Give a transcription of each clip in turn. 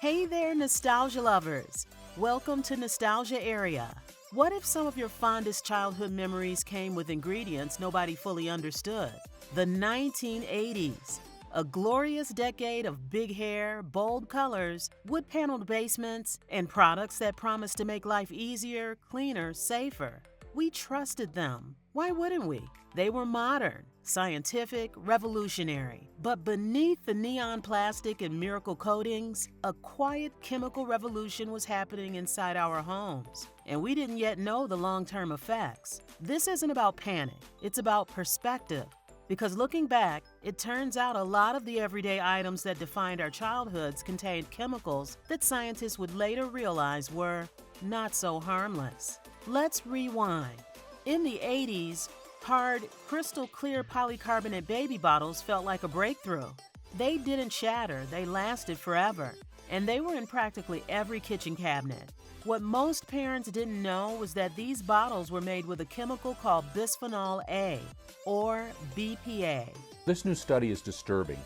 Hey there, nostalgia lovers! Welcome to Nostalgia Area. What if some of your fondest childhood memories came with ingredients nobody fully understood? The 1980s. A glorious decade of big hair, bold colors, wood-paneled basements, and products that promised to make life easier, cleaner, safer. We trusted them. Why wouldn't we? They were modern, scientific, revolutionary. But beneath the neon plastic and miracle coatings, a quiet chemical revolution was happening inside our homes. And we didn't yet know the long-term effects. This isn't about panic, it's about perspective. Because looking back, it turns out a lot of the everyday items that defined our childhoods contained chemicals that scientists would later realize were not so harmless. Let's rewind. In the 80s, hard, crystal clear polycarbonate baby bottles felt like a breakthrough. They didn't shatter, they lasted forever, and they were in practically every kitchen cabinet. What most parents didn't know was that these bottles were made with a chemical called bisphenol A, or BPA. This new study is disturbing.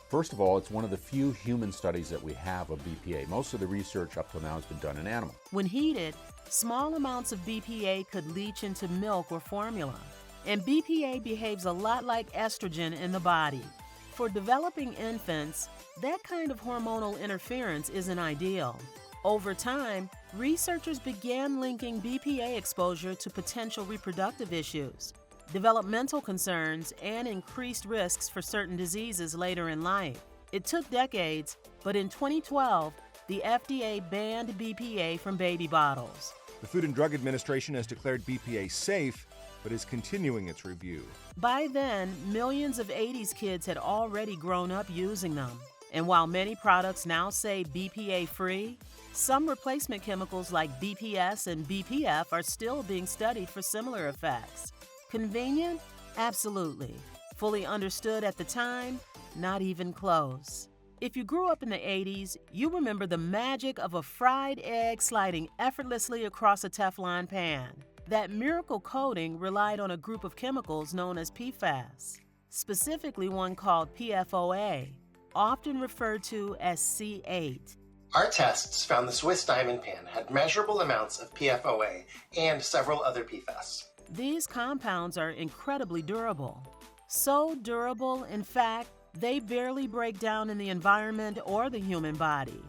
First of all, it's one of the few human studies that we have of BPA. Most of the research up till now has been done in animals. When heated, small amounts of BPA could leach into milk or formula. And BPA behaves a lot like estrogen in the body. For developing infants, that kind of hormonal interference isn't ideal. Over time, researchers began linking BPA exposure to potential reproductive issues, developmental concerns, and increased risks for certain diseases later in life. It took decades, but in 2012, the FDA banned BPA from baby bottles. The Food and Drug Administration has declared BPA safe, but is continuing its review. By then, millions of 80s kids had already grown up using them. And while many products now say BPA-free, some replacement chemicals like BPS and BPF are still being studied for similar effects. Convenient? Absolutely. Fully understood at the time? Not even close. If you grew up in the 80s, you remember the magic of a fried egg sliding effortlessly across a Teflon pan. That miracle coating relied on a group of chemicals known as PFAS, specifically one called PFOA, often referred to as C8. Our tests found the Swiss Diamond Pan had measurable amounts of PFOA and several other PFAS. These compounds are incredibly durable. So durable, in fact, they barely break down in the environment or the human body.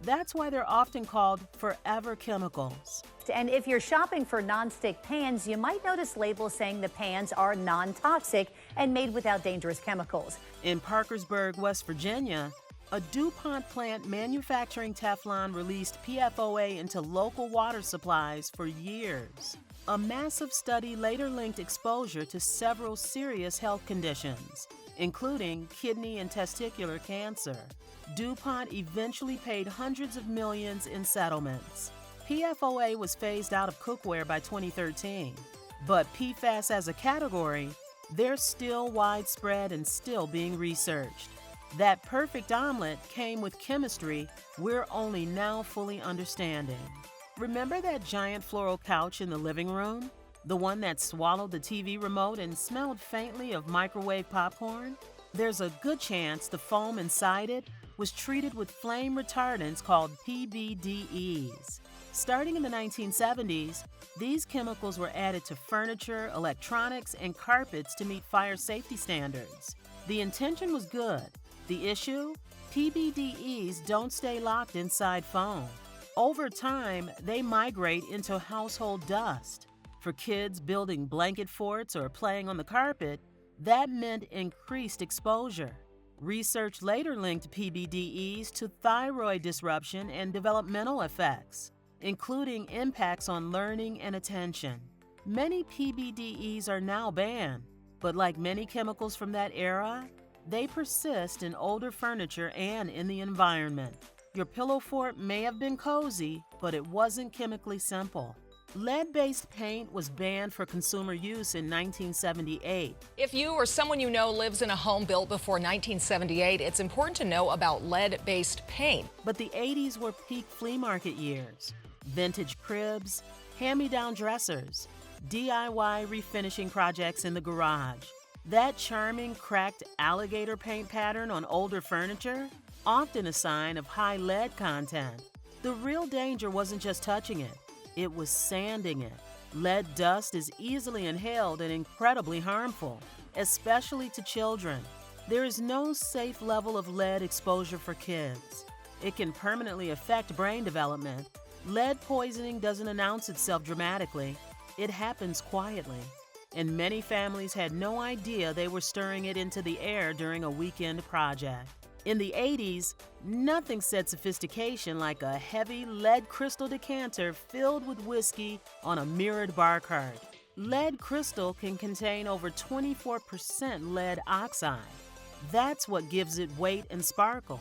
That's why they're often called forever chemicals. And if you're shopping for nonstick pans, you might notice labels saying the pans are non-toxic and made without dangerous chemicals. In Parkersburg, West Virginia, a DuPont plant manufacturing Teflon released PFOA into local water supplies for years. A massive study later linked exposure to several serious health conditions, including kidney and testicular cancer. DuPont eventually paid hundreds of millions in settlements. PFOA was phased out of cookware by 2013. But PFAS as a category, they're still widespread and still being researched. That perfect omelet came with chemistry we're only now fully understanding. Remember that giant floral couch in the living room? The one that swallowed the TV remote and smelled faintly of microwave popcorn? There's a good chance the foam inside it was treated with flame retardants called PBDEs. Starting in the 1970s, these chemicals were added to furniture, electronics, and carpets to meet fire safety standards. The intention was good. The issue? PBDEs don't stay locked inside foam. Over time, they migrate into household dust. For kids building blanket forts or playing on the carpet, that meant increased exposure. Research later linked PBDEs to thyroid disruption and developmental effects, including impacts on learning and attention. Many PBDEs are now banned, but like many chemicals from that era, they persist in older furniture and in the environment. Your pillow fort may have been cozy, but it wasn't chemically simple. Lead-based paint was banned for consumer use in 1978. If you or someone you know lives in a home built before 1978, it's important to know about lead-based paint. But the 80s were peak flea market years. Vintage cribs, hand-me-down dressers, DIY refinishing projects in the garage. That charming, cracked alligator paint pattern on older furniture? often a sign of high lead content. The real danger wasn't just touching it, it was sanding it. Lead dust is easily inhaled and incredibly harmful, especially to children. There is no safe level of lead exposure for kids. It can permanently affect brain development. Lead poisoning doesn't announce itself dramatically, it happens quietly. And many families had no idea they were stirring it into the air during a weekend project. In the 80s, nothing said sophistication like a heavy lead crystal decanter filled with whiskey on a mirrored bar cart. Lead crystal can contain over 24% lead oxide. That's what gives it weight and sparkle.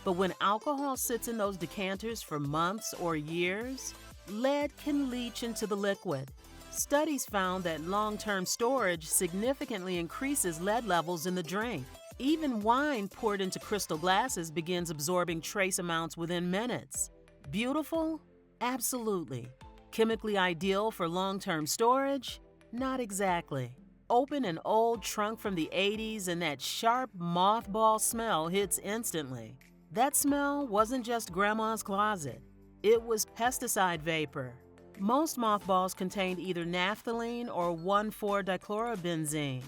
But when alcohol sits in those decanters for months or years, lead can leach into the liquid. Studies found that long-term storage significantly increases lead levels in the drink. Even wine poured into crystal glasses begins absorbing trace amounts within minutes. Beautiful? Absolutely. Chemically ideal for long-term storage? Not exactly. Open an old trunk from the 80s and that sharp mothball smell hits instantly. That smell wasn't just grandma's closet. It was pesticide vapor. Most mothballs contained either naphthalene or 1,4-dichlorobenzene,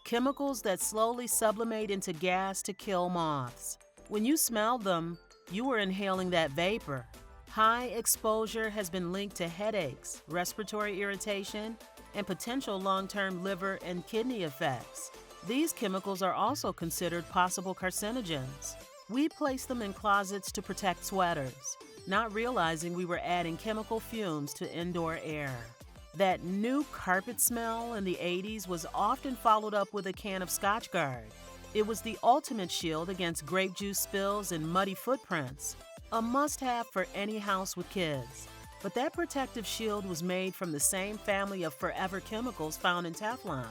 chemicals that slowly sublimate into gas to kill moths. When you smelled them, you were inhaling that vapor. High exposure has been linked to headaches, respiratory irritation, and potential long-term liver and kidney effects. These chemicals are also considered possible carcinogens. We place them in closets to protect sweaters, not realizing we were adding chemical fumes to indoor air. That new carpet smell in the 80s was often followed up with a can of Scotchgard. It was the ultimate shield against grape juice spills and muddy footprints, a must-have for any house with kids. But that protective shield was made from the same family of forever chemicals found in Teflon,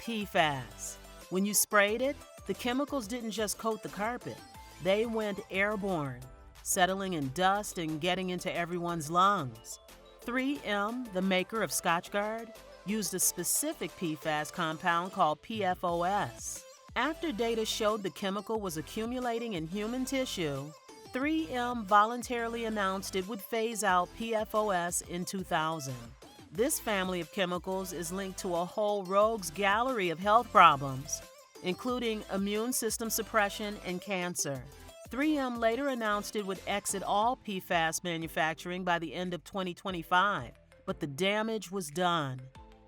PFAS. When you sprayed it, the chemicals didn't just coat the carpet, they went airborne, settling in dust and getting into everyone's lungs. 3M, the maker of Scotchgard, used a specific PFAS compound called PFOS. After data showed the chemical was accumulating in human tissue, 3M voluntarily announced it would phase out PFOS in 2000. This family of chemicals is linked to a whole rogues gallery of health problems, including immune system suppression and cancer. 3M later announced it would exit all PFAS manufacturing by the end of 2025, but the damage was done.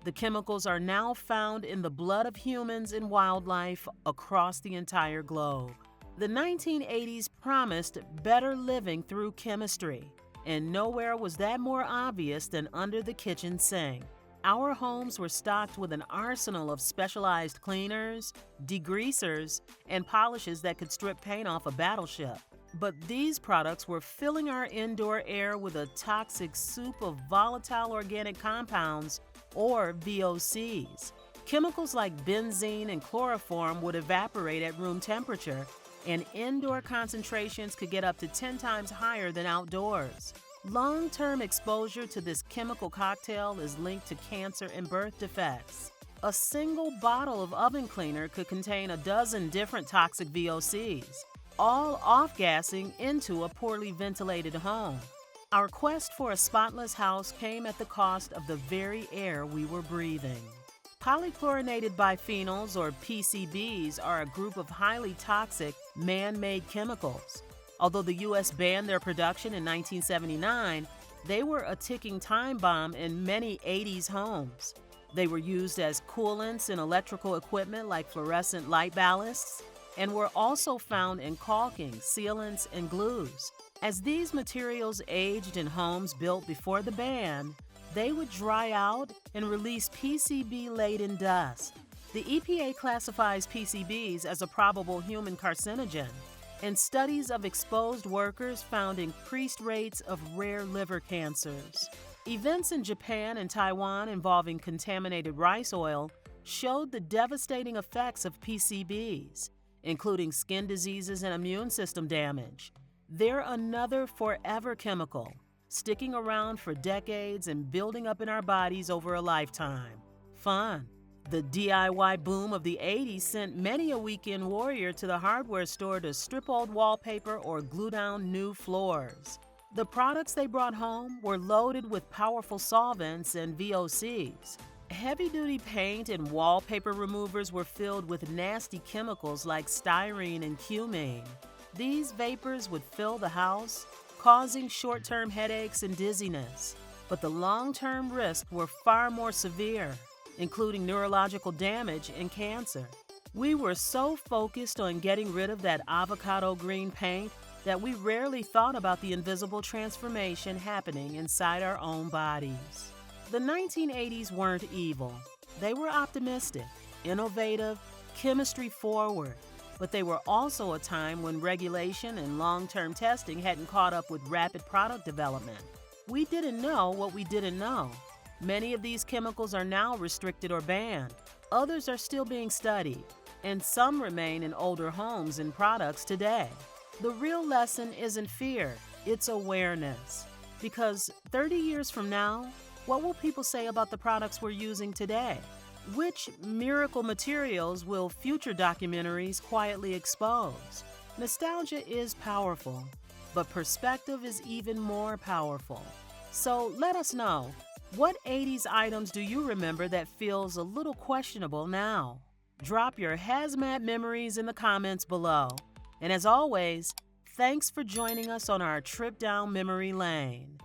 The chemicals are now found in the blood of humans and wildlife across the entire globe. The 1980s promised better living through chemistry, and nowhere was that more obvious than under the kitchen sink. Our homes were stocked with an arsenal of specialized cleaners, degreasers, and polishes that could strip paint off a battleship. But these products were filling our indoor air with a toxic soup of volatile organic compounds, or VOCs. Chemicals like benzene and chloroform would evaporate at room temperature, and indoor concentrations could get up to 10 times higher than outdoors. Long-term exposure to this chemical cocktail is linked to cancer and birth defects. A single bottle of oven cleaner could contain a dozen different toxic VOCs, all off-gassing into a poorly ventilated home. Our quest for a spotless house came at the cost of the very air we were breathing. Polychlorinated biphenyls, or PCBs, are a group of highly toxic, man-made chemicals. Although the U.S. banned their production in 1979, they were a ticking time bomb in many 80s homes. They were used as coolants in electrical equipment like fluorescent light ballasts, and were also found in caulking, sealants, and glues. As these materials aged in homes built before the ban, they would dry out and release PCB-laden dust. The EPA classifies PCBs as a probable human carcinogen, and studies of exposed workers found increased rates of rare liver cancers. Events in Japan and Taiwan involving contaminated rice oil showed the devastating effects of PCBs, including skin diseases and immune system damage. They're another forever chemical, sticking around for decades and building up in our bodies over a lifetime. Fun. The DIY boom of the 80s sent many a weekend warrior to the hardware store to strip old wallpaper or glue down new floors. The products they brought home were loaded with powerful solvents and VOCs. Heavy-duty paint and wallpaper removers were filled with nasty chemicals like styrene and cumene. These vapors would fill the house, causing short-term headaches and dizziness. But the long-term risks were far more severe, including neurological damage and cancer. We were so focused on getting rid of that avocado green paint that we rarely thought about the invisible transformation happening inside our own bodies. The 1980s weren't evil. They were optimistic, innovative, chemistry forward, but they were also a time when regulation and long-term testing hadn't caught up with rapid product development. We didn't know what we didn't know. Many of these chemicals are now restricted or banned. Others are still being studied, and some remain in older homes and products today. The real lesson isn't fear, it's awareness. Because 30 years from now, what will people say about the products we're using today? Which miracle materials will future documentaries quietly expose? Nostalgia is powerful, but perspective is even more powerful. So let us know, what 80s items do you remember that feels a little questionable now? Drop your hazmat memories in the comments below. And as always, thanks for joining us on our trip down memory lane.